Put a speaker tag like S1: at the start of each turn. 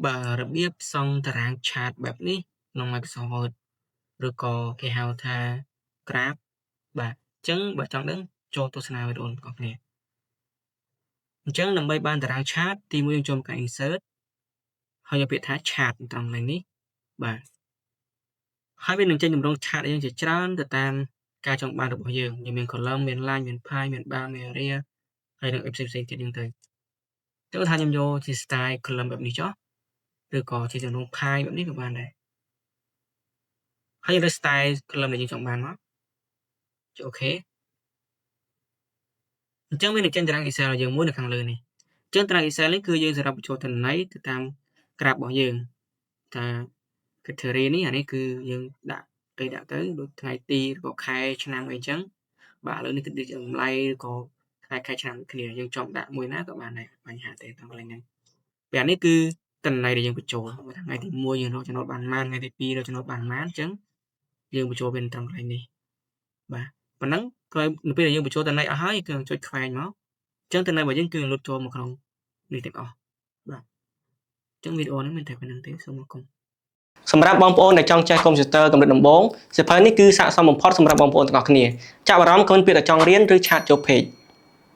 S1: Bàរបៀបសង់តារាងឆាតបែបនេះក្នុង Microsoft Word ឬក៏គេហៅថា Graph បាទអញ្ចឹងបើចង់ដឹងចូលទស្សនាវីដេអូរបស់គ្នាអញ្ចឹងដើម្បីបានតារាងឆាតទី1យើងចូលមក Insert ហើយយកពាក្យថា Chart ត្រង់នេះបាទហើយវានឹងចេញទម្រង់ chart យើងជាច្រើនទៅតាមការចង់បានរបស់យើងមាន column មាន line មាន pie មាន bar មាន area ហើយនឹងផ្សេងៗទៀតហ្នឹងទៅចូលថាខ្ញុំយកជា style column បែបនេះចុះឬក៏ជាទម្រង់ pie បែបនេះក៏បានដែរហើយយើងរើស style column ដែលយើងចង់បានមកចុច OK អញ្ចឹងវានឹងចេញតារាង Excel របស់យើងមួយនៅខាងលើនេះអញ្ចឹងតារាង Excel នេះគឺយើងសម្រាប់បញ្ចូលទិន្នន័យទៅតាម graph របស់យើងថា category នេះអានេះគឺយើងដាក់ទៅដូចថ្ងៃទីឬក៏ខែឆ្នាំអីចឹងបាទឥឡូវនេះគឺដូចតម្លៃឬក៏ខែឆ្នាំគ្នាយើងចង់ដាក់មួយណាក៏បានដែរបញ្ហាទេតាមកន្លែងហ្នឹងពេលនេះគឺទិន្នន័យដែលយើងបញ្ចូលថ្ងៃទី1យើងរកចំណូលបានប៉ុន្មានថ្ងៃទី2រកចំណូលបានប៉ុន្មានអញ្ចឹងយើងបញ្ចូលវាត្រង់កន្លែងនេះបាទប៉ុណ្ណឹងក្រោយនៅពេលដែលយើងបញ្ចូលទិន្នន័យអស់ហើយគឺចុចខ្វែងមកអញ្ចឹងទិន្នន័យរបស់យើងគឺលុតចូលមកក្នុងនេះទាំងអស់បាទអញ្ចឹងវីដេអូនេះមានតែប៉ុណ្្នឹងទេសូមអរគុណសម្រាប់បងប្អូនដែលចង់ចេះកុំព្យូទ័រកម្រិតដំបូងសៀវភៅនេះគឺស័ក្តិសមបំផុតសម្រាប់បងប្អូនទាំងអស់គ្នាចាប់អារម្មណ៍គ្មានពាក្យថាចង់រៀនឬឆាតចូលពេក